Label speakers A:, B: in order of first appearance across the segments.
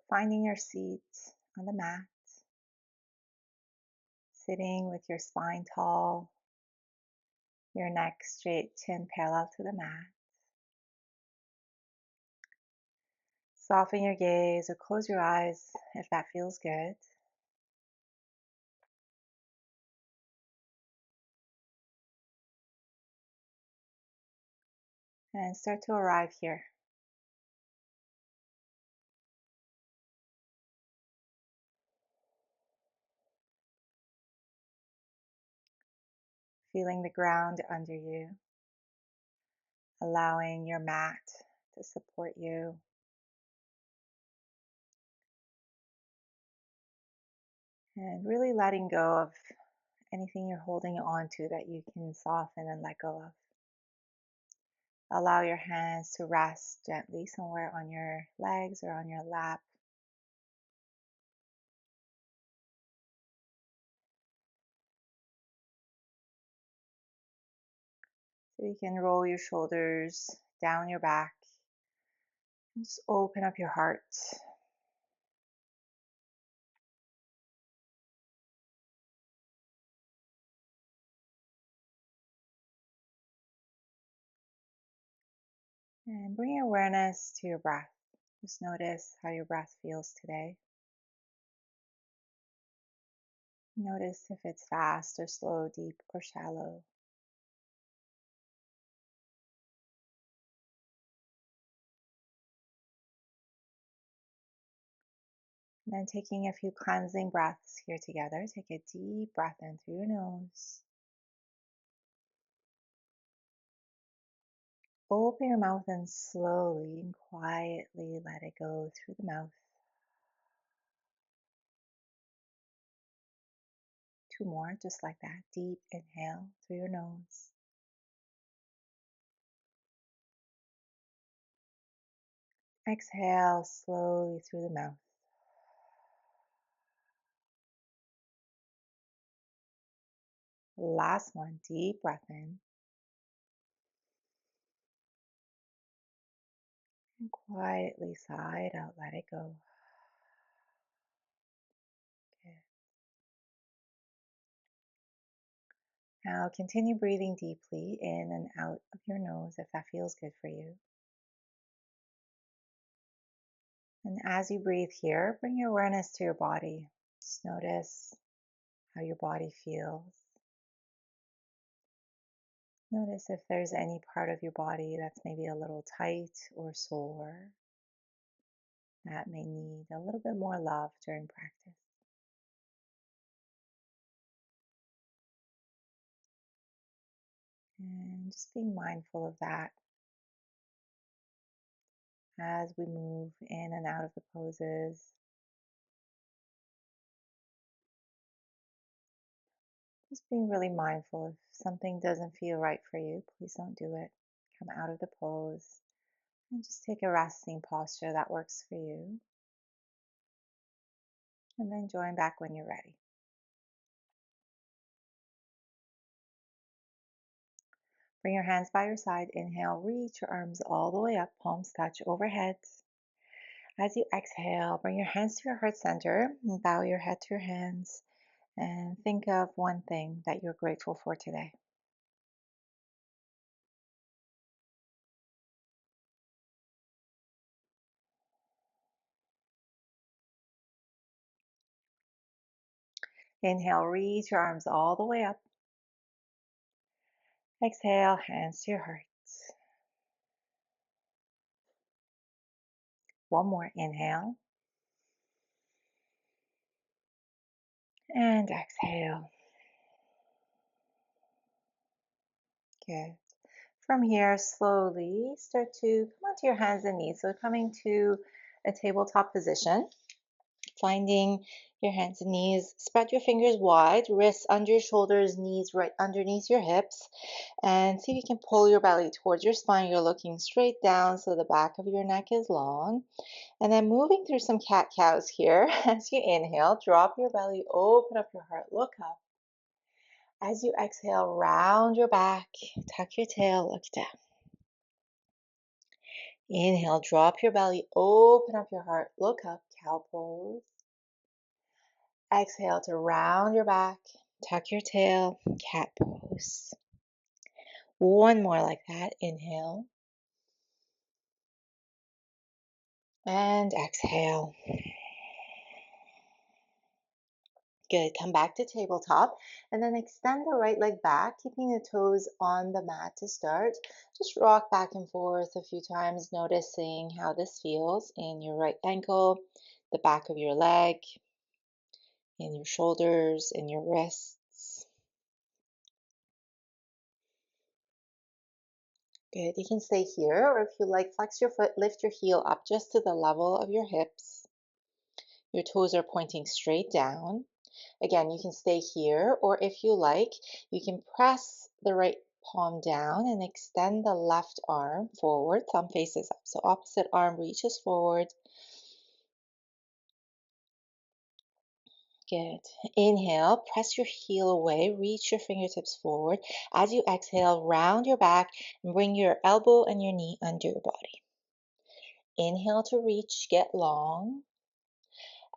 A: finding your seat on the mat, sitting with your spine tall, your neck straight, chin parallel to the mat. Soften your gaze or close your eyes if that feels good. And start to arrive here. Feeling the ground under you, allowing your mat to support you. And really letting go of anything you're holding on to that you can soften and let go of. Allow your hands to rest gently somewhere on your legs or on your lap. So you can roll your shoulders down your back and just open up your heart. And bring your awareness to your breath. Just notice how your breath feels today. Notice if it's fast or slow, deep or shallow. And then taking a few cleansing breaths here together. Take a deep breath in through your nose. Open your mouth and slowly and quietly let it go through the mouth. 2 more, just like that. Deep inhale through your nose. Exhale slowly through the mouth. Last one, deep breath in. And quietly sigh it out, let it go. Good. Now continue breathing deeply in and out of your nose if that feels good for you. And as you breathe here, bring your awareness to your body. Just notice how your body feels. Notice if there's any part of your body that's maybe a little tight or sore that may need a little bit more love during practice. And just being mindful of that as we move in and out of the poses. Just being really mindful. If something doesn't feel right for you, please don't do it. Come out of the pose and just take a resting posture that works for you. And then join back when you're ready. Bring your hands by your side. Inhale, reach your arms all the way up, palms touch overhead. As you exhale, bring your hands to your heart center and bow your head to your hands and think of one thing that you're grateful for today. Inhale, reach your arms all the way up. Exhale, hands to your heart. One more, inhale. And exhale. Good. From here, slowly start to come onto your hands and knees. So coming to a tabletop position. Finding your hands and knees, spread your fingers wide, wrists under your shoulders, knees right underneath your hips, and see if you can pull your belly towards your spine. You're looking straight down so the back of your neck is long. And then moving through some cat-cows here. As you inhale, drop your belly, open up your heart, look up. As you exhale, round your back, tuck your tail, look down. Inhale, drop your belly, open up your heart, look up, cow pose. Exhale to round your back, tuck your tail, cat pose. One more like that. Inhale and exhale. Good. Come back to tabletop and then extend the right leg back, keeping the toes on the mat to start. Just rock back and forth a few times, noticing how this feels in your right ankle, the back of your leg, in your shoulders, in your wrists. Good. You can stay here, or if you like, flex your foot, lift your heel up just to the level of your hips. Your toes are pointing straight down. Again, you can stay here, or if you like, you can press the right palm down and extend the left arm forward, thumb faces up. So opposite arm reaches forward. Good. Inhale, press your heel away, reach your fingertips forward. As you exhale, round your back and bring your elbow and your knee under your body. Inhale to reach, get long.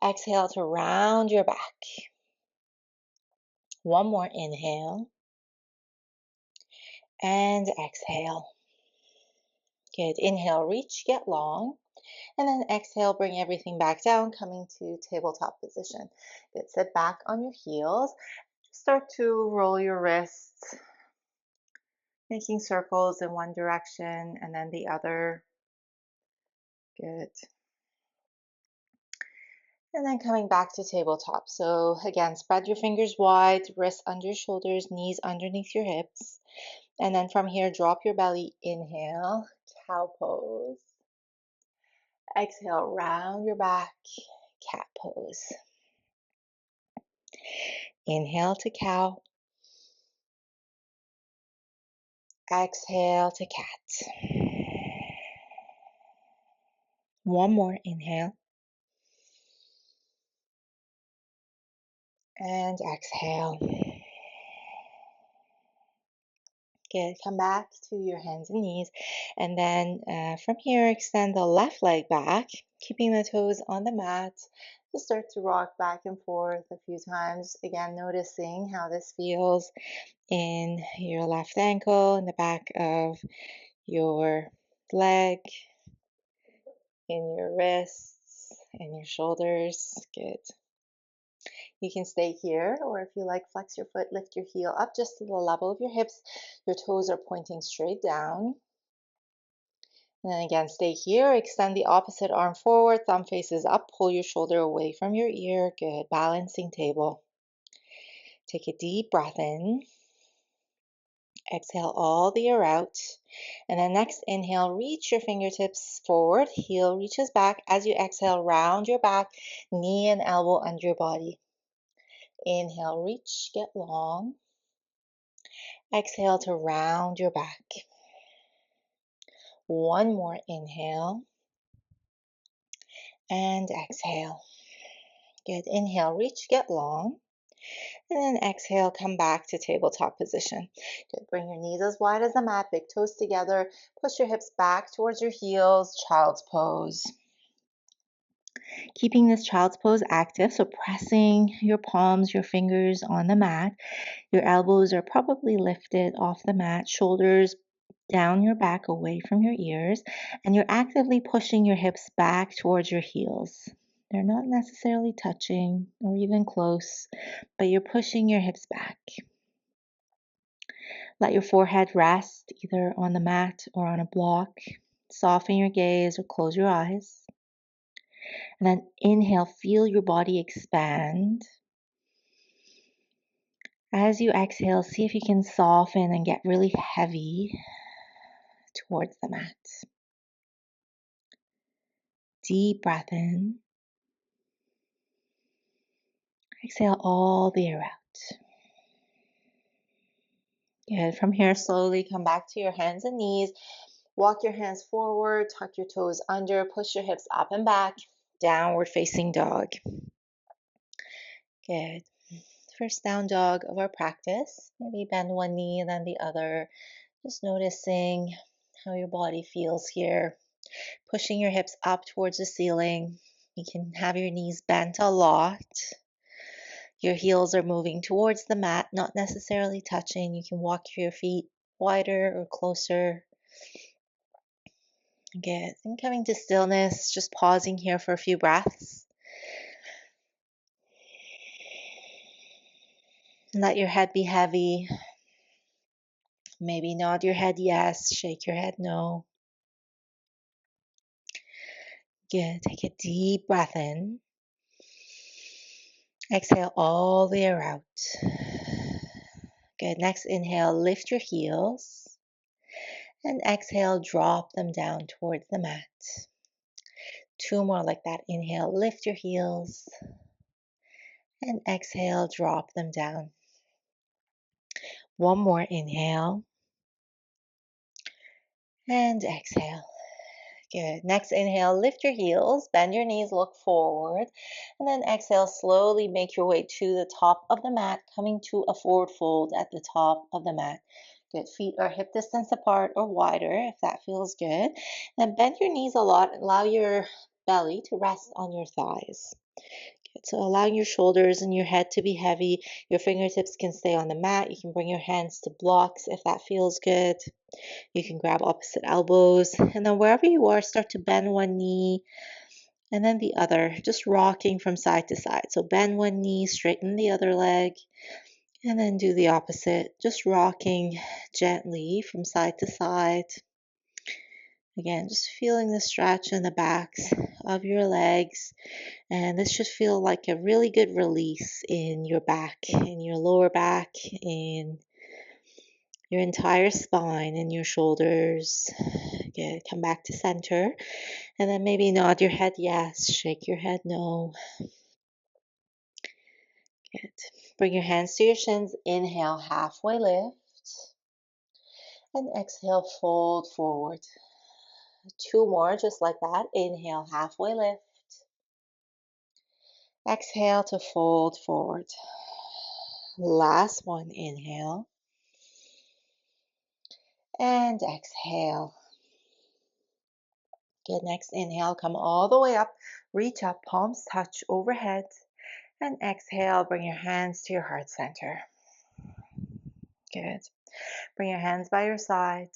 A: Exhale to round your back. One more inhale and exhale. Good. Inhale, reach, get long. And then exhale, bring everything back down, coming to tabletop position. Good. Sit back on your heels. Start to roll your wrists, making circles in one direction and then the other. Good. And then coming back to tabletop. So again, spread your fingers wide, wrists under your shoulders, knees underneath your hips. And then from here, drop your belly. Inhale, cow pose. Exhale, round your back, cat pose. Inhale to cow. Exhale to cat. One more inhale. And exhale. Good. Come back to your hands and knees. And then from here, extend the left leg back, keeping the toes on the mat. Just start to rock back and forth a few times. Again, noticing how this feels in your left ankle, in the back of your leg, in your wrists, in your shoulders. Good. You can stay here, or if you like, flex your foot, lift your heel up just to the level of your hips. Your toes are pointing straight down. And then again, stay here. Extend the opposite arm forward, thumb faces up. Pull your shoulder away from your ear. Good. Balancing table. Take a deep breath in. Exhale all the air out. And then next inhale, reach your fingertips forward. Heel reaches back. As you exhale, round your back, knee and elbow under your body. Inhale, reach, get long. Exhale to round your back. One more inhale. And exhale. Good. Inhale, reach, get long. And then exhale, come back to tabletop position. Good. Bring your knees as wide as the mat, big toes together. Push your hips back towards your heels, child's pose. Keeping this child's pose active, so pressing your palms, your fingers on the mat. Your elbows are probably lifted off the mat, shoulders down your back away from your ears, and you're actively pushing your hips back towards your heels. They're not necessarily touching or even close, but you're pushing your hips back. Let your forehead rest either on the mat or on a block. Soften your gaze or close your eyes. And then inhale, feel your body expand. As you exhale, see if you can soften and get really heavy towards the mat. Deep breath in. Exhale all the air out. Good. From here, slowly come back to your hands and knees. Walk your hands forward, tuck your toes under, push your hips up and back, downward facing dog. Good. First down dog of our practice. Maybe bend one knee and then the other. Just noticing how your body feels here. Pushing your hips up towards the ceiling. You can have your knees bent a lot. Your heels are moving towards the mat, not necessarily touching. You can walk your feet wider or closer. Good. And coming to stillness, just pausing here for a few breaths. Let your head be heavy. Maybe nod your head yes, shake your head no. Good. Take a deep breath in. Exhale all the air out. Good. Next inhale, lift your heels. And exhale, drop them down towards the mat. 2 more like that. Inhale, lift your heels. And exhale, drop them down. 1 more inhale. And exhale. Good. Next inhale, lift your heels, bend your knees, look forward. And then exhale, slowly make your way to the top of the mat, coming to a forward fold at the top of the mat. Good. Feet are hip distance apart or wider if that feels good. And bend your knees a lot. Allow your belly to rest on your thighs. Good. So allowing your shoulders and your head to be heavy. Your fingertips can stay on the mat. You can bring your hands to blocks if that feels good. You can grab opposite elbows, and then wherever you are, start to bend one knee and then the other, just rocking from side to side. So bend one knee, straighten the other leg, and then do the opposite, just rocking gently from side to side. Again, just feeling the stretch in the backs of your legs, and this should feel like a really good release in your back, in your lower back, in your entire spine and your shoulders. Good. Come back to center. And then maybe nod your head yes, shake your head no. Good. Bring your hands to your shins. Inhale, halfway lift. And exhale, fold forward. 2 more, just like that. Inhale, halfway lift. Exhale to fold forward. Last one, inhale. And exhale. Good. Next inhale, come all the way up. Reach up, palms touch overhead. And exhale, bring your hands to your heart center. Good. Bring your hands by your side.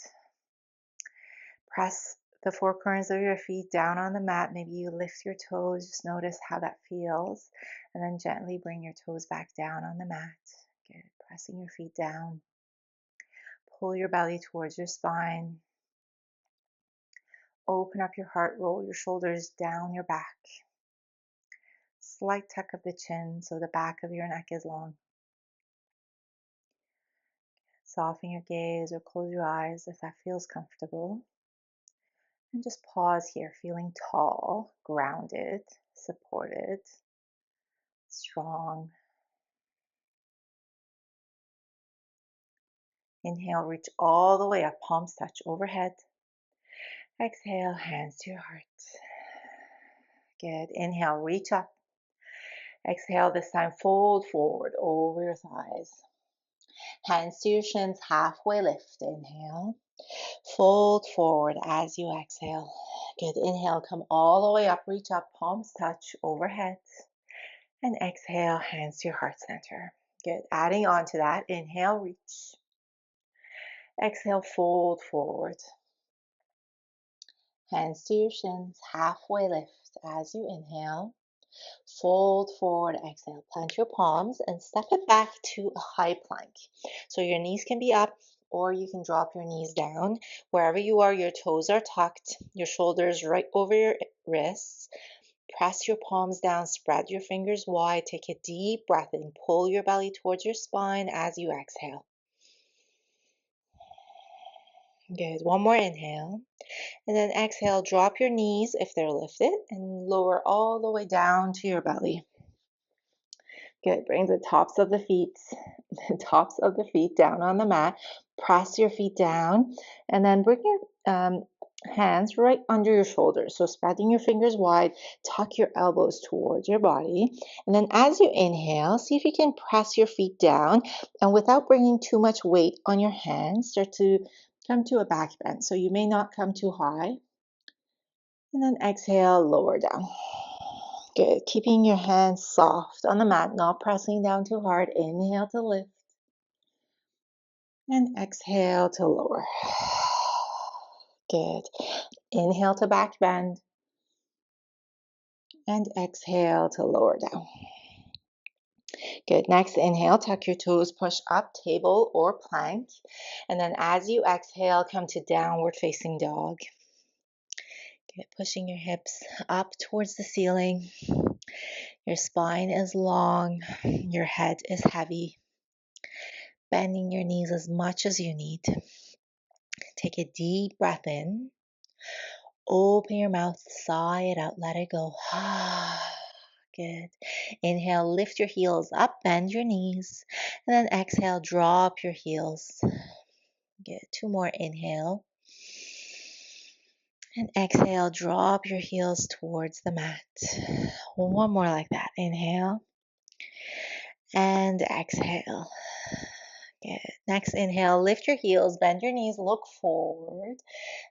A: Press the 4 corners of your feet down on the mat. Maybe you lift your toes. Just notice how that feels. And then gently bring your toes back down on the mat. Good. Pressing your feet down. Pull your belly towards your spine. Open up your heart. Roll your shoulders down your back. Slight tuck of the chin so the back of your neck is long. Soften your gaze or close your eyes if that feels comfortable. And just pause here, feeling tall, grounded, supported, strong. Inhale, reach all the way up, palms touch overhead. Exhale, hands to your heart. Good. Inhale, reach up. Exhale, this time fold forward over your thighs. Hands to your shins, halfway lift. Inhale. Fold forward as you exhale. Good. Inhale, come all the way up, reach up, palms touch overhead. And exhale, hands to your heart center. Good. Adding on to that, inhale, reach. Exhale, fold forward. Hands to your shins, halfway lift as you inhale. Fold forward, exhale. Plant your palms and step it back to a high plank. So your knees can be up or you can drop your knees down. Wherever you are, your toes are tucked, your shoulders right over your wrists. Press your palms down, spread your fingers wide, take a deep breath in, pull your belly towards your spine as you exhale. Good. 1 more inhale. And then exhale, drop your knees if they're lifted and lower all the way down to your belly. Good. Bring the tops of the feet down on the mat. Press your feet down and then bring your hands right under your shoulders. So spreading your fingers wide, tuck your elbows towards your body. And then as you inhale, see if you can press your feet down and without bringing too much weight on your hands, start to come to a back bend. So you may not come too high. And then exhale, lower down. Good. Keeping your hands soft on the mat, not pressing down too hard. Inhale to lift. And exhale to lower. Good. Inhale to back bend. And exhale to lower down. Good. Next, inhale, tuck your toes, push up, table or plank. And then as you exhale, come to downward facing dog. Good. Pushing your hips up towards the ceiling. Your spine is long. Your head is heavy. Bending your knees as much as you need. Take a deep breath in. Open your mouth, sigh it out, let it go. Good. Inhale, lift your heels up, bend your knees. And then exhale, drop your heels. Good. 2 more. Inhale. And exhale, drop your heels towards the mat. 1 more like that. Inhale. And exhale. Good. Next, inhale, lift your heels, bend your knees, look forward.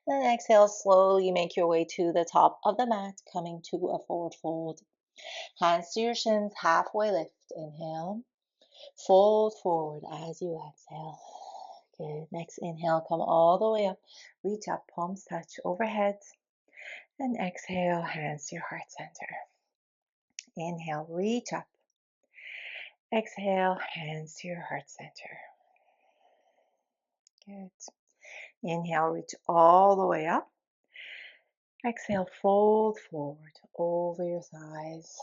A: Then exhale, slowly make your way to the top of the mat, coming to a forward fold. Hands to your shins, halfway lift. Inhale. Fold forward as you exhale. Good. Next inhale, come all the way up. Reach up, palms touch overhead. And exhale, hands to your heart center. Inhale, reach up. Exhale, hands to your heart center. Good. Inhale, reach all the way up. Exhale, fold forward over your thighs.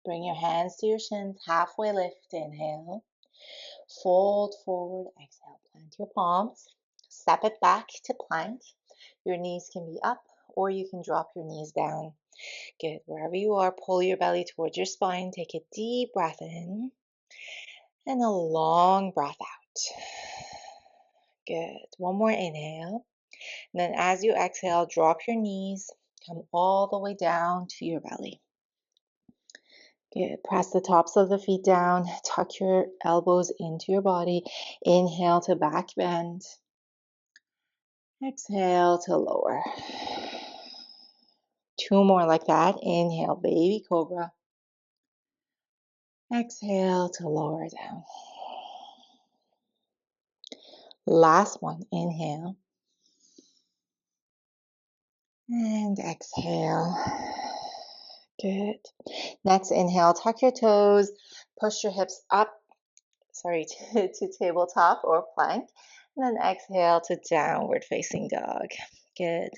A: Bring your hands to your shins, halfway lift. Inhale. Fold forward. Exhale, plant your palms. Step it back to plank. Your knees can be up or you can drop your knees down. Good. Wherever you are, pull your belly towards your spine. Take a deep breath in and a long breath out. Good. 1 more inhale. And then as you exhale, drop your knees. Come all the way down to your belly. Good. Press the tops of the feet down. Tuck your elbows into your body. Inhale to back bend. Exhale to lower. 2 more like that. Inhale, baby cobra. Exhale to lower down. Last one. Inhale. And exhale. Good. Next, inhale, tuck your toes, push your hips up, to tabletop or plank. And then exhale to downward facing dog. Good.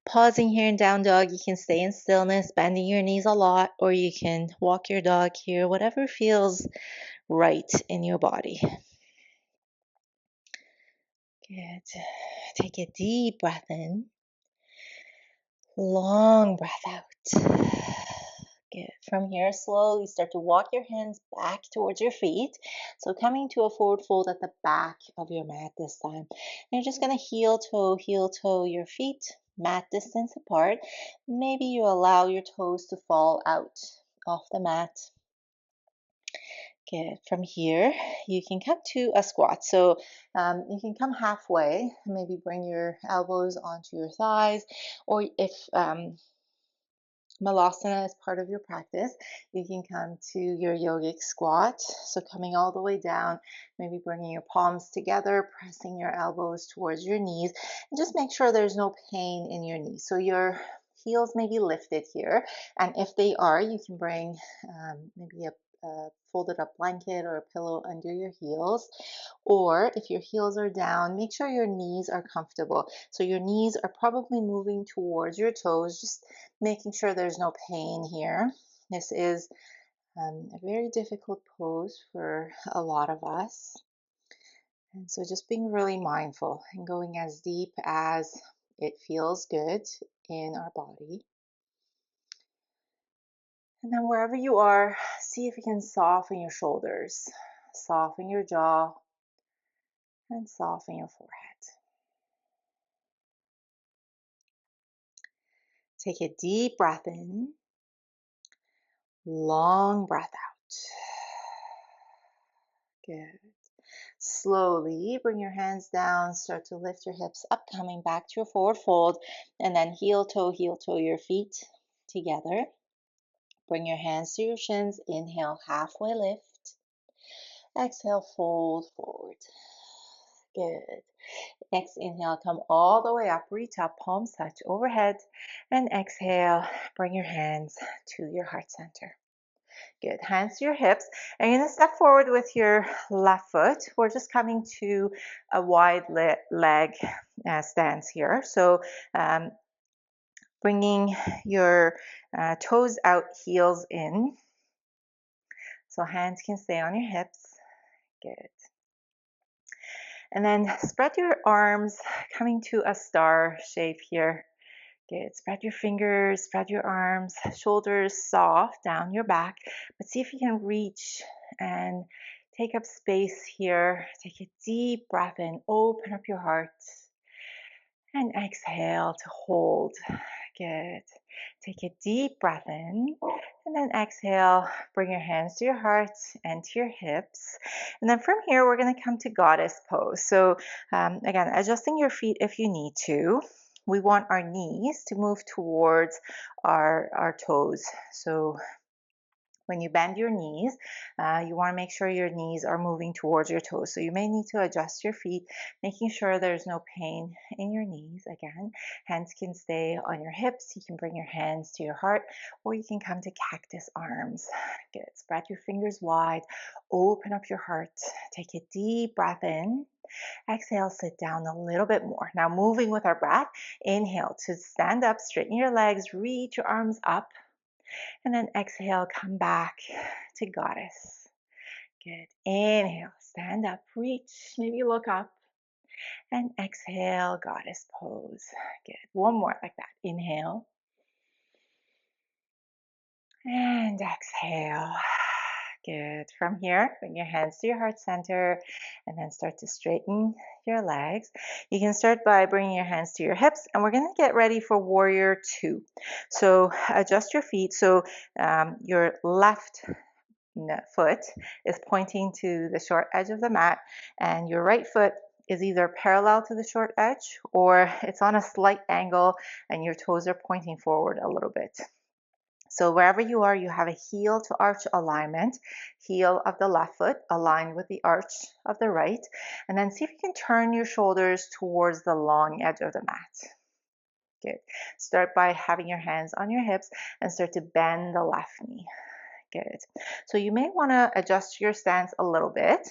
A: Pausing here in down dog, you can stay in stillness, bending your knees a lot, or you can walk your dog here, whatever feels right in your body. Good. Take a deep breath in. Long breath out. Good. From here, slowly start to walk your hands back towards your feet. So coming to a forward fold at the back of your mat this time. And you're just going to heel toe your feet, mat distance apart. Maybe you allow your toes to fall out off the mat. Good. From here, you can come to a squat. So you can come halfway, maybe bring your elbows onto your thighs, or if Malasana is part of your practice, you can come to your yogic squat. So coming all the way down, maybe bringing your palms together, pressing your elbows towards your knees, and just make sure there's no pain in your knees. So your heels may be lifted here, and if they are, you can bring maybe a folded up blanket or a pillow under your heels. Or if your heels are down, make sure your knees are comfortable. So your knees are probably moving towards your toes, just making sure there's no pain here. This is a very difficult pose for a lot of us. And so just being really mindful and going as deep as it feels good in our body. And then wherever you are, see if you can soften your shoulders, soften your jaw, and soften your forehead. Take a deep breath in, long breath out. Good. Slowly bring your hands down, start to lift your hips up, coming back to a forward fold, and then heel toe, your feet together. Bring your hands to your shins. Inhale, halfway lift. Exhale, fold forward. Good. Next inhale, come all the way up, reach up, palms touch overhead. And exhale, bring your hands to your heart center. Good. Hands to your hips. And you're going to step forward with your left foot. We're just coming to a wide leg stance here. So bringing your toes out, heels in. So hands can stay on your hips. Good. And then spread your arms, coming to a star shape here. Good. Spread your fingers, spread your arms, shoulders soft down your back. But see if you can reach and take up space here. Take a deep breath in, open up your heart. And exhale to hold. Good. Take a deep breath in and then exhale. Bring your hands to your heart and to your hips. And then from here, we're going to come to goddess pose. So again, adjusting your feet if you need to. We want our knees to move towards our toes. So when you bend your knees, you want to make sure your knees are moving towards your toes. So you may need to adjust your feet, making sure there's no pain in your knees. Again, hands can stay on your hips. You can bring your hands to your heart, or you can come to cactus arms. Good. Spread your fingers wide. Open up your heart. Take a deep breath in. Exhale, sit down a little bit more. Now moving with our breath, inhale to stand up, straighten your legs, reach your arms up. And then exhale, come back to goddess. Good. Inhale, stand up, reach, maybe look up. And exhale, goddess pose. Good. One more like that. Inhale. And exhale. Good. From here, bring your hands to your heart center and then start to straighten your legs. You can start by bringing your hands to your hips, and we're going to get ready for warrior two. So adjust your feet. So your left foot is pointing to the short edge of the mat, and your right foot is either parallel to the short edge or it's on a slight angle and your toes are pointing forward a little bit. So wherever you are, you have a heel to arch alignment, heel of the left foot aligned with the arch of the right, and then see if you can turn your shoulders towards the long edge of the mat. Good. Start by having your hands on your hips and start to bend the left knee. Good. So you may want to adjust your stance a little bit.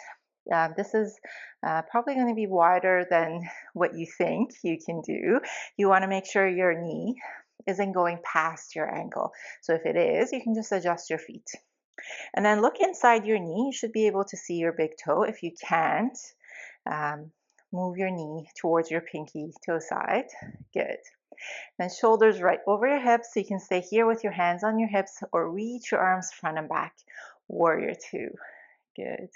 A: This is probably going to be wider than what you think you can do. You want to make sure your knee isn't going past your ankle. So if it is, you can just adjust your feet. And then look inside your knee. You should be able to see your big toe. If you can't, move your knee towards your pinky toe side. Good. Then shoulders right over your hips. So you can stay here with your hands on your hips or reach your arms front and back. Warrior two. Good.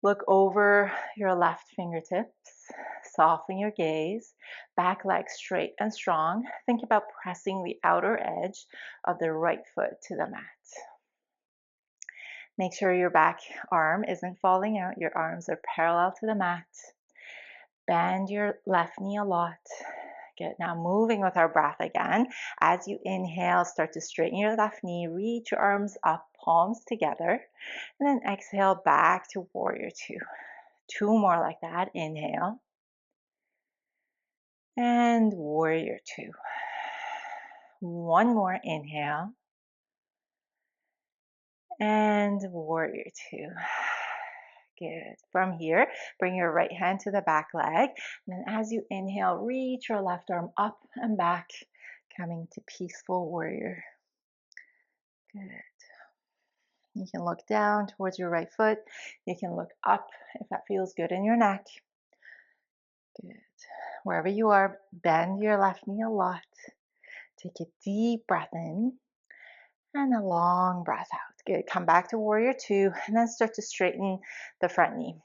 A: Look over your left fingertips. Soften your gaze. Back leg straight and strong. Think about pressing the outer edge of the right foot to the mat. Make sure your back arm isn't falling out. Your arms are parallel to the mat. Bend your left knee a lot. Good. Now moving with our breath again. As you inhale, start to straighten your left knee. Reach your arms up, palms together. And then exhale back to warrior two. Two more like that. Inhale. And warrior two. One more inhale. And warrior two. Good. From here, bring your right hand to the back leg. And then as you inhale, reach your left arm up and back, coming to peaceful warrior. Good. You can look down towards your right foot. You can look up if that feels good in your neck. Good. Wherever you are, bend your left knee a lot. Take a deep breath in and a long breath out. Good. Come back to warrior two and then start to straighten the front knee.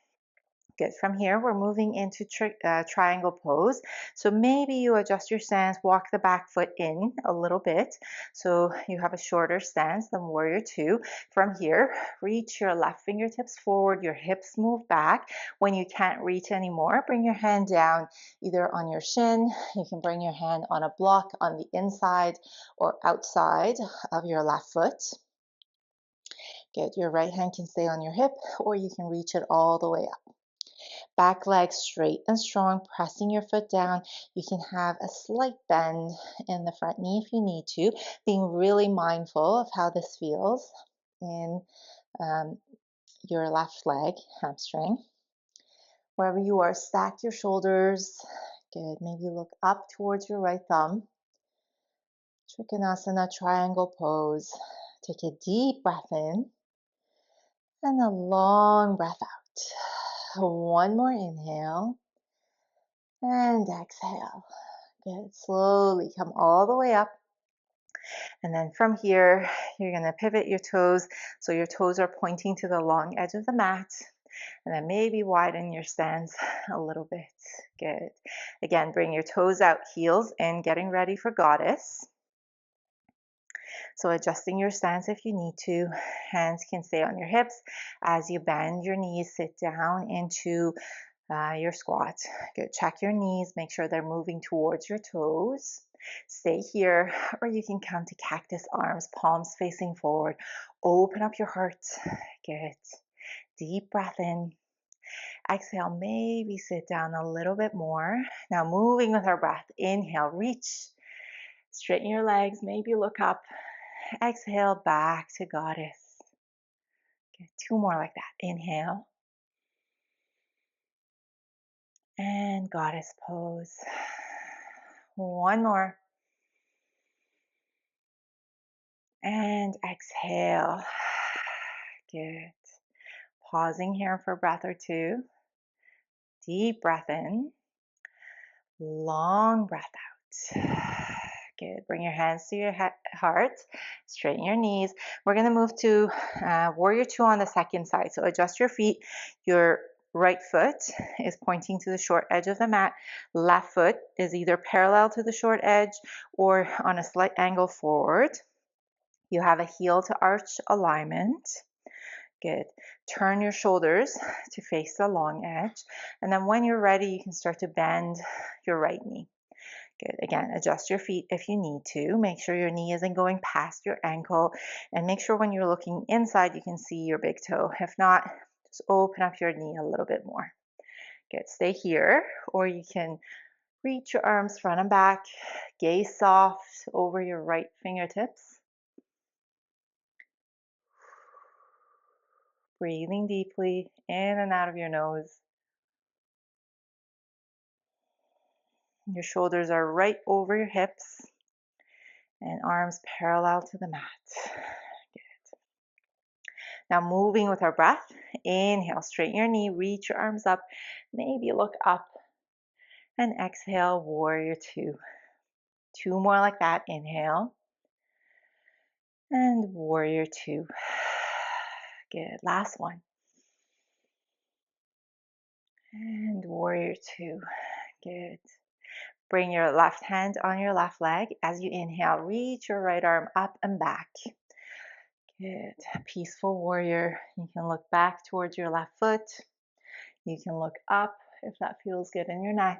A: Good. From here, we're moving into triangle pose. So maybe you adjust your stance, walk the back foot in a little bit. So you have a shorter stance than warrior two. From here, reach your left fingertips forward, your hips move back. When you can't reach anymore, bring your hand down either on your shin. You can bring your hand on a block on the inside or outside of your left foot. Good. Your right hand can stay on your hip, or you can reach it all the way up. Back leg straight and strong, pressing your foot down. You can have a slight bend in the front knee if you need to, being really mindful of how this feels in your left leg, hamstring. Wherever you are, stack your shoulders. Good. Maybe look up towards your right thumb. Trikonasana, triangle pose. Take a deep breath in and a long breath out. One more inhale and exhale. Good. Slowly come all the way up. And then from here, you're going to pivot your toes. So your toes are pointing to the long edge of the mat. And then maybe widen your stance a little bit. Good. Again, bring your toes out, heels in, getting ready for goddess. So adjusting your stance if you need to. Hands can stay on your hips. As you bend your knees, sit down into your squat. Good. Check your knees. Make sure they're moving towards your toes. Stay here, or you can come to cactus arms, palms facing forward. Open up your heart. Good. Deep breath in. Exhale, maybe sit down a little bit more. Now moving with our breath. Inhale, reach. Straighten your legs, maybe look up. Exhale, back to goddess. Okay, two more like that. Inhale. And goddess pose. One more. And exhale. Good. Pausing here for a breath or two. Deep breath in. Long breath out. Good. Bring your hands to your heart. Straighten your knees. We're going to move to warrior two on the second side. So adjust your feet. Your right foot is pointing to the short edge of the mat. Left foot is either parallel to the short edge or on a slight angle forward. You have a heel to arch alignment. Good. Turn your shoulders to face the long edge. And then when you're ready, you can start to bend your right knee. Good. Again, adjust your feet if you need to. Make sure your knee isn't going past your ankle. And make sure when you're looking inside, you can see your big toe. If not, just open up your knee a little bit more. Good. Stay here, or you can reach your arms front and back. Gaze soft over your right fingertips. Breathing deeply in and out of your nose. Your shoulders are right over your hips and arms parallel to the mat. Good. Now moving with our breath. Inhale, straighten your knee, reach your arms up, maybe look up, and exhale, warrior two. Two more like that. Inhale and warrior two. Good. Last one. And warrior two. Good. Bring your left hand on your left leg. As you inhale, reach your right arm up and back. Good. Peaceful warrior. You can look back towards your left foot. You can look up if that feels good in your neck.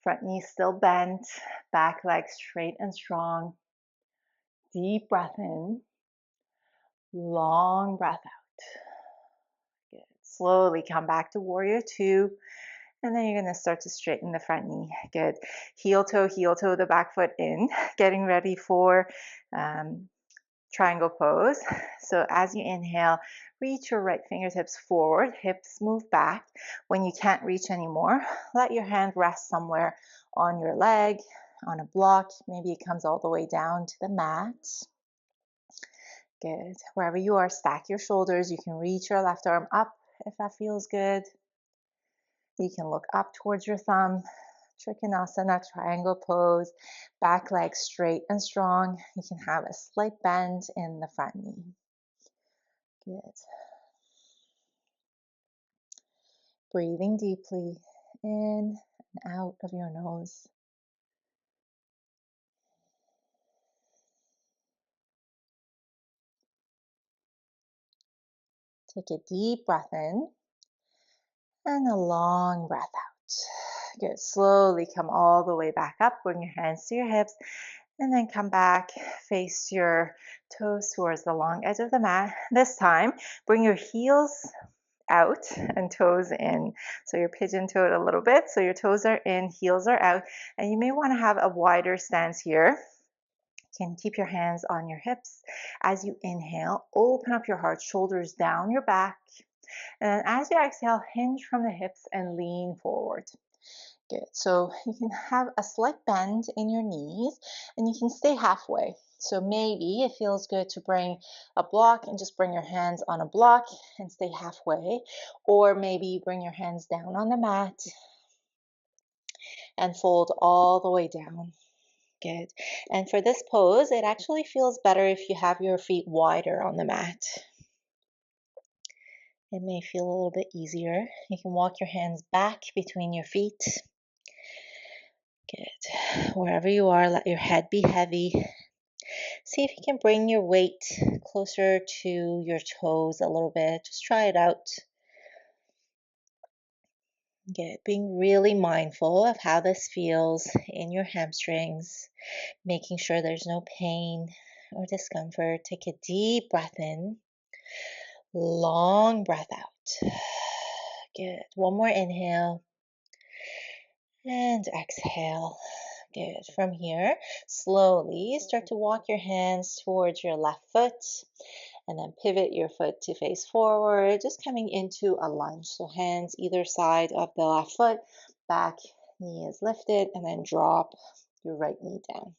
A: Front knee still bent. Back leg straight and strong. Deep breath in. Long breath out. Good. Slowly come back to warrior two. And then you're going to start to straighten the front knee. Good. Heel toe, the back foot in. Getting ready for triangle pose. So as you inhale, reach your right fingertips forward, hips move back. When you can't reach anymore, let your hand rest somewhere on your leg, on a block. Maybe it comes all the way down to the mat. Good. Wherever you are, stack your shoulders. You can reach your left arm up if that feels good. You can look up towards your thumb. Trikonasana, triangle pose. Back leg straight and strong. You can have a slight bend in the front knee. Good. Breathing deeply in and out of your nose. Take a deep breath in and a long breath out. Good. Slowly come all the way back up. Bring your hands to your hips and then come back. Face your toes towards the long edge of the mat. This time, bring your heels out and toes in. So you're pigeon toed a little bit. So your toes are in, heels are out. And you may want to have a wider stance here. You can keep your hands on your hips. As you inhale, open up your heart, shoulders down your back. And as you exhale, hinge from the hips and lean forward. Good. So you can have a slight bend in your knees and you can stay halfway. So maybe it feels good to bring a block and just bring your hands on a block and stay halfway. Or maybe you bring your hands down on the mat and fold all the way down. Good. And for this pose, it actually feels better if you have your feet wider on the mat. It may feel a little bit easier. You can walk your hands back between your feet. Good. Wherever you are, let your head be heavy. See if you can bring your weight closer to your toes a little bit. Just try it out. Good. Being really mindful of how this feels in your hamstrings, making sure there's no pain or discomfort. Take a deep breath in, long breath out. Good. One more inhale and exhale. Good. From here, slowly start to walk your hands towards your left foot and then pivot your foot to face forward, just coming into a lunge. So hands either side of the left foot, back knee is lifted, and then drop your right knee down.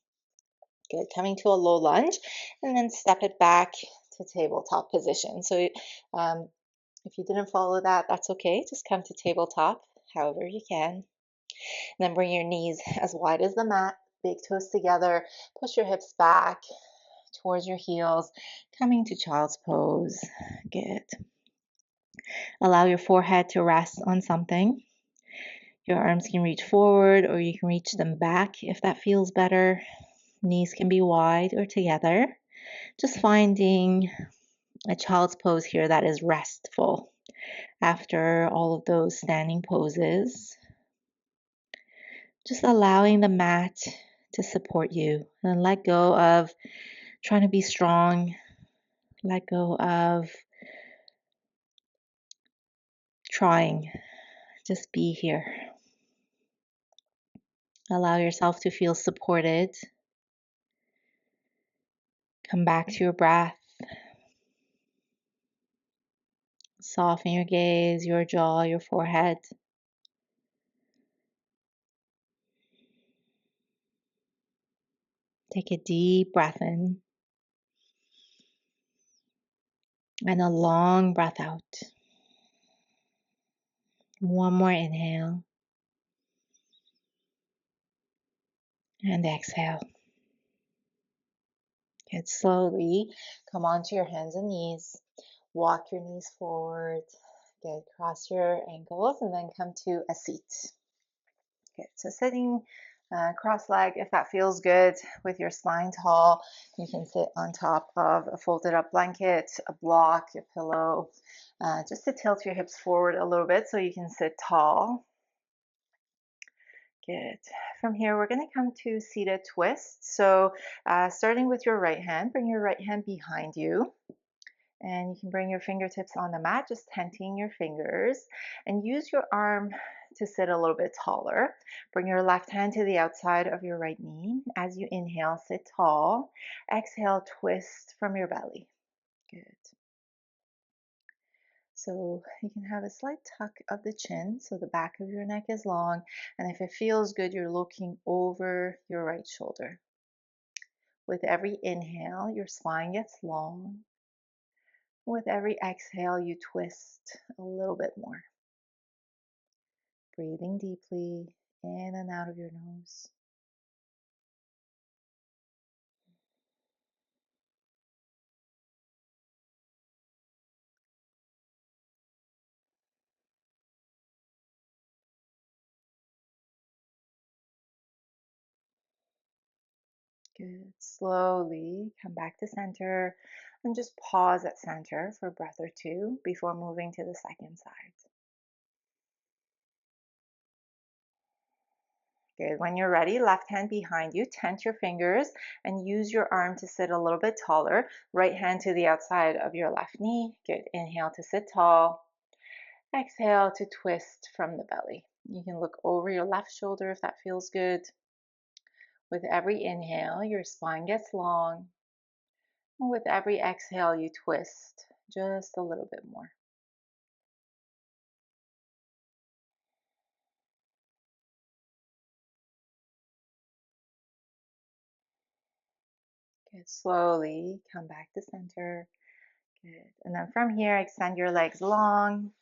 A: Good. Coming to a low lunge and then step it back to tabletop position. So if you didn't follow that, that's okay. Just come to tabletop however you can. And then bring your knees as wide as the mat, big toes together, push your hips back towards your heels, coming to child's pose. Good. Allow your forehead to rest on something. Your arms can reach forward or you can reach them back if that feels better. Knees can be wide or together. Just finding a child's pose here that is restful after all of those standing poses. Just allowing the mat to support you and let go of trying to be strong. Let go of trying. Just be here. Allow yourself to feel supported. Come back to your breath. Soften your gaze, your jaw, your forehead. Take a deep breath in and a long breath out. One more inhale and exhale. Good. Slowly come onto your hands and knees. Walk your knees forward. Good. Cross your ankles and then come to a seat. Good. So sitting cross-legged, if that feels good, with your spine tall, you can sit on top of a folded up blanket, a block, a pillow, just to tilt your hips forward a little bit so you can sit tall. Good. From here, we're going to come to seated twist. So starting with your right hand, bring your right hand behind you. And you can bring your fingertips on the mat, just tenting your fingers. And use your arm to sit a little bit taller. Bring your left hand to the outside of your right knee. As you inhale, sit tall. Exhale, twist from your belly. Good. So you can have a slight tuck of the chin, so the back of your neck is long. And if it feels good, you're looking over your right shoulder. With every inhale, your spine gets long. With every exhale, you twist a little bit more. Breathing deeply in and out of your nose. Good. Slowly come back to center and just pause at center for a breath or two before moving to the second side. Good. When you're ready, left hand behind you, tent your fingers and use your arm to sit a little bit taller. Right hand to the outside of your left knee. Good. Inhale to sit tall. Exhale to twist from the belly. You can look over your left shoulder if that feels good. With every inhale, your spine gets long. And with every exhale, you twist just a little bit more. Good. Slowly come back to center. Good. And then from here, extend your legs long.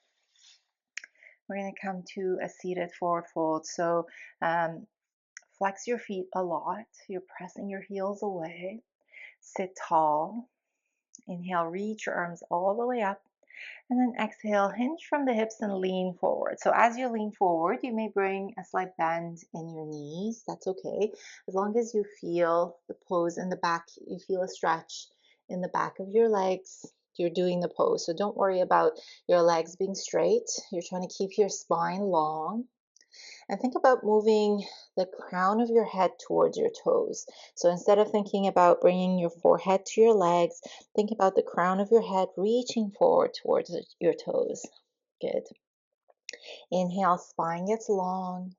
A: We're going to come to a seated forward fold. So flex your feet a lot. You're pressing your heels away. Sit tall. Inhale, reach your arms all the way up. And then exhale, hinge from the hips and lean forward. So as you lean forward, you may bring a slight bend in your knees. That's okay. As long as you feel the pose in the back, you feel a stretch in the back of your legs, you're doing the pose. So don't worry about your legs being straight. You're trying to keep your spine long. And think about moving the crown of your head towards your toes. So instead of thinking about bringing your forehead to your legs, think about the crown of your head reaching forward towards your toes. Good. Inhale, spine gets long.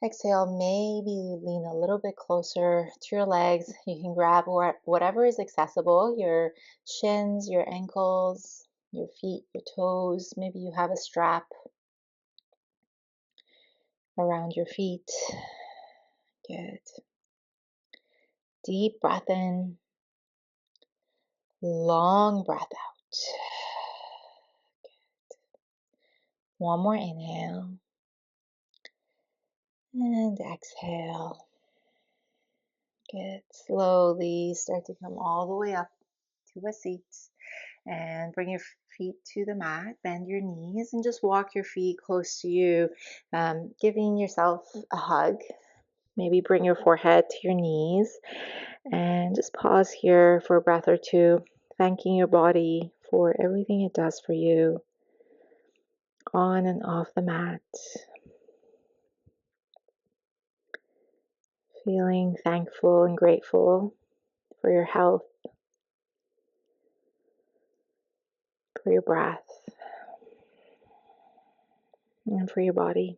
A: Exhale, maybe lean a little bit closer to your legs. You can grab whatever is accessible, your shins, your ankles, your feet, your toes. Maybe you have a strap around your feet. Good. Deep breath in, long breath out. One more inhale and exhale. Good. Slowly start to come all the way up to a seat and bring your feet to the mat. Bend your knees and just walk your feet close to you, giving yourself a hug. Maybe bring your forehead to your knees and just pause here for a breath or two, thanking your body for everything it does for you on and off the mat. Feeling thankful and grateful for your health, for your breath, and for your body.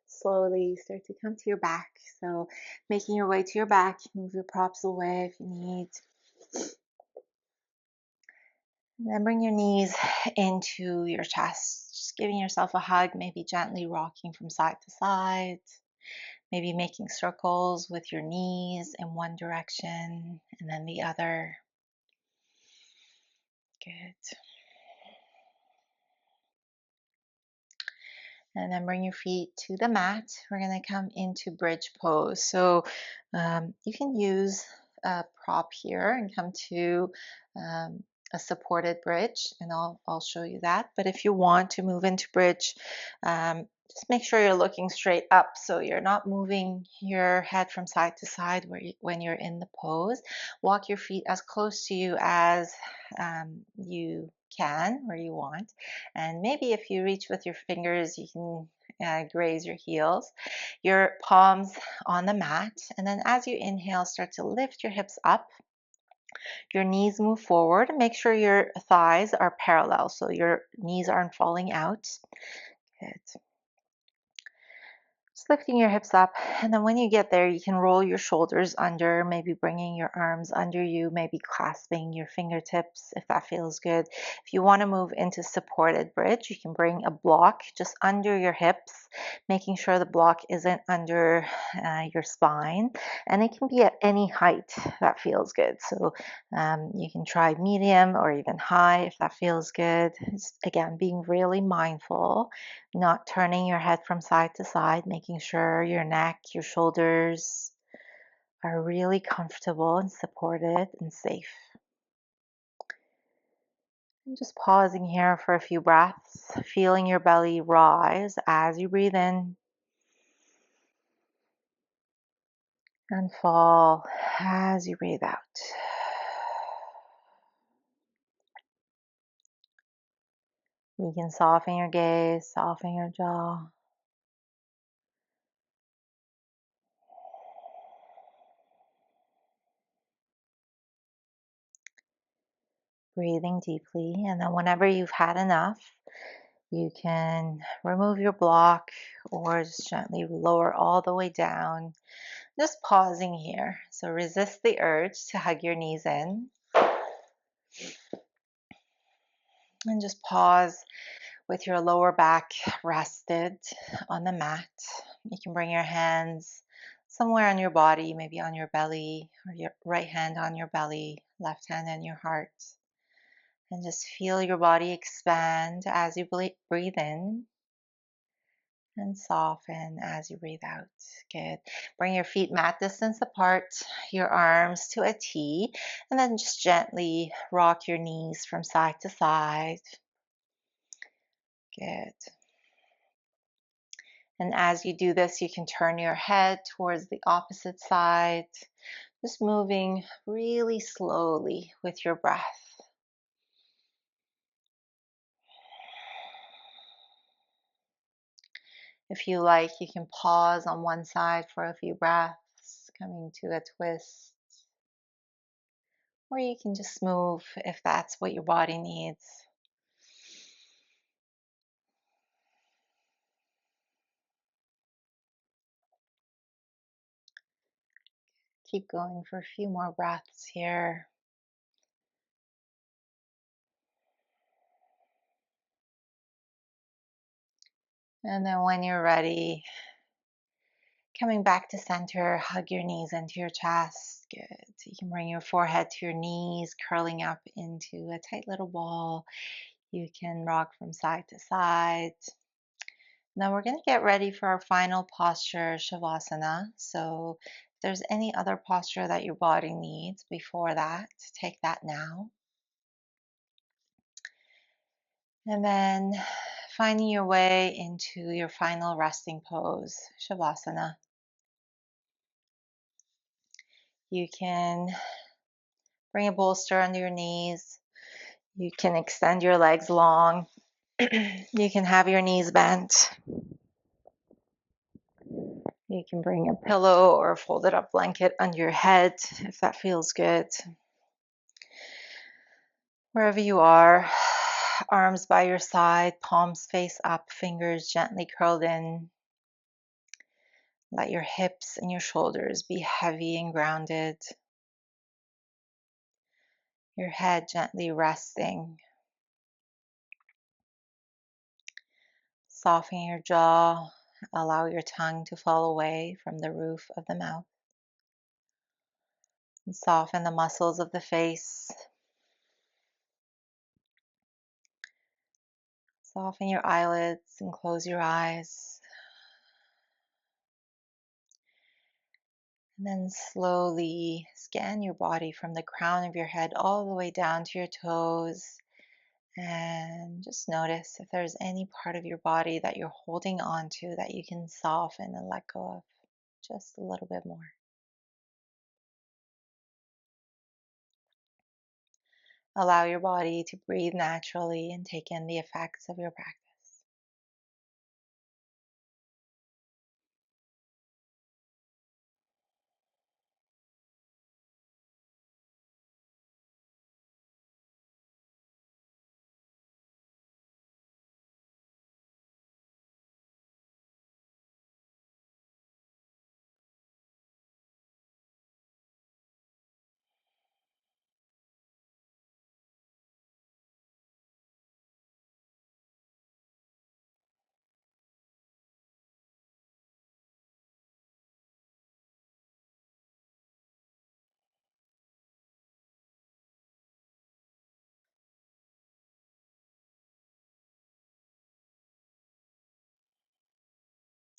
A: Slowly start to come to your back. So making your way to your back, move your props away if you need. And then bring your knees into your chest, just giving yourself a hug, maybe gently rocking from side to side, maybe making circles with your knees in one direction and then the other. Good. And then bring your feet to the mat. We're going to come into bridge pose. So you can use a prop here and come to um, a supported bridge, and I'll show you that. But if you want to move into bridge, just make sure you're looking straight up so you're not moving your head from side to side when you're in the pose. Walk your feet as close to you as you can, where you want. And maybe if you reach with your fingers, you can graze your heels, your palms on the mat. And then as you inhale, start to lift your hips up. Your knees move forward. Make sure your thighs are parallel so your knees aren't falling out. Good. Just lifting your hips up, and then when you get there, you can roll your shoulders under, maybe bringing your arms under you, maybe clasping your fingertips if that feels good. If you want to move into supported bridge, you can bring a block just under your hips, making sure the block isn't under your spine, and it can be at any height that feels good. So you can try medium or even high if that feels good. Again, being really mindful, not turning your head from side to side, making sure your neck, your shoulders are really comfortable and supported and safe. And just pausing here for a few breaths, feeling your belly rise as you breathe in and fall as you breathe out. You can soften your gaze, soften your jaw. Breathing deeply, and then whenever you've had enough, you can remove your block or just gently lower all the way down. Just pausing here. So resist the urge to hug your knees in and just pause with your lower back rested on the mat. You can bring your hands somewhere on your body, maybe on your belly, or your right hand on your belly, left hand on your heart. And just feel your body expand as you breathe in and soften as you breathe out. Good. Bring your feet mat distance apart, your arms to a T, and then just gently rock your knees from side to side. Good. And as you do this, you can turn your head towards the opposite side, just moving really slowly with your breath. If you like, you can pause on one side for a few breaths, coming to a twist. Or you can just move if that's what your body needs. Keep going for a few more breaths here. And then when you're ready, coming back to center, hug your knees into your chest. Good. You can bring your forehead to your knees, curling up into a tight little ball. You can rock from side to side. Now we're going to get ready for our final posture, Shavasana. So if there's any other posture that your body needs before that, take that now. And then finding your way into your final resting pose, Shavasana. You can bring a bolster under your knees. You can extend your legs long. You can have your knees bent. You can bring a pillow or a folded up blanket under your head if that feels good. Wherever you are, arms by your side, palms face up, fingers gently curled in. Let your hips and your shoulders be heavy and grounded. Your head gently resting. Soften your jaw. Allow your tongue to fall away from the roof of the mouth. And soften the muscles of the face. Soften your eyelids and close your eyes. And then slowly scan your body from the crown of your head all the way down to your toes. And just notice if there's any part of your body that you're holding on to that you can soften and let go of just a little bit more. Allow your body to breathe naturally and take in the effects of your practice.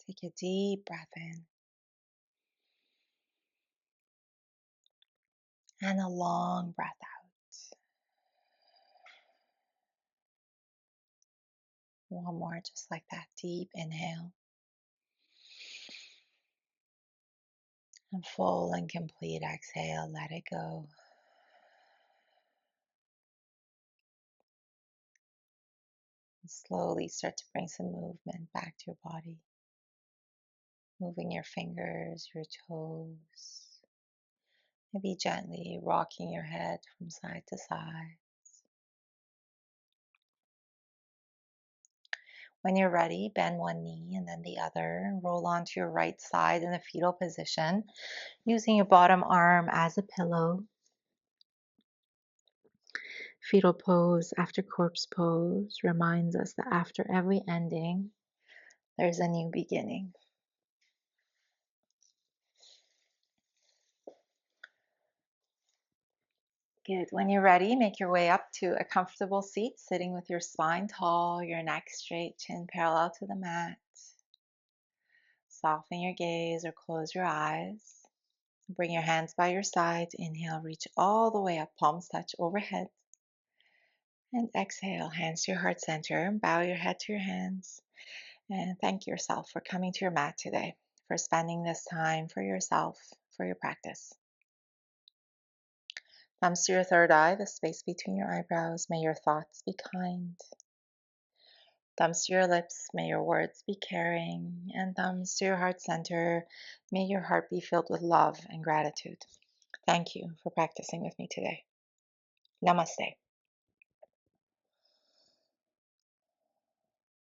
A: Take a deep breath in and a long breath out. One more, just like that. Deep inhale. And full and complete exhale. Let it go. And slowly start to bring some movement back to your body. Moving your fingers, your toes. Maybe gently rocking your head from side to side. When you're ready, bend one knee and then the other. Roll onto your right side in the fetal position, using your bottom arm as a pillow. Fetal pose after corpse pose reminds us that after every ending, there's a new beginning. Good. When you're ready, make your way up to a comfortable seat, sitting with your spine tall, your neck straight, chin parallel to the mat. Soften your gaze or close your eyes. Bring your hands by your sides. Inhale, reach all the way up, palms touch overhead. And exhale, hands to your heart center. Bow your head to your hands. And thank yourself for coming to your mat today, for spending this time for yourself, for your practice. Thumbs to your third eye, the space between your eyebrows. May your thoughts be kind. Thumbs to your lips, may your words be caring. And thumbs to your heart center, may your heart be filled with love and gratitude. Thank you for practicing with me today. Namaste.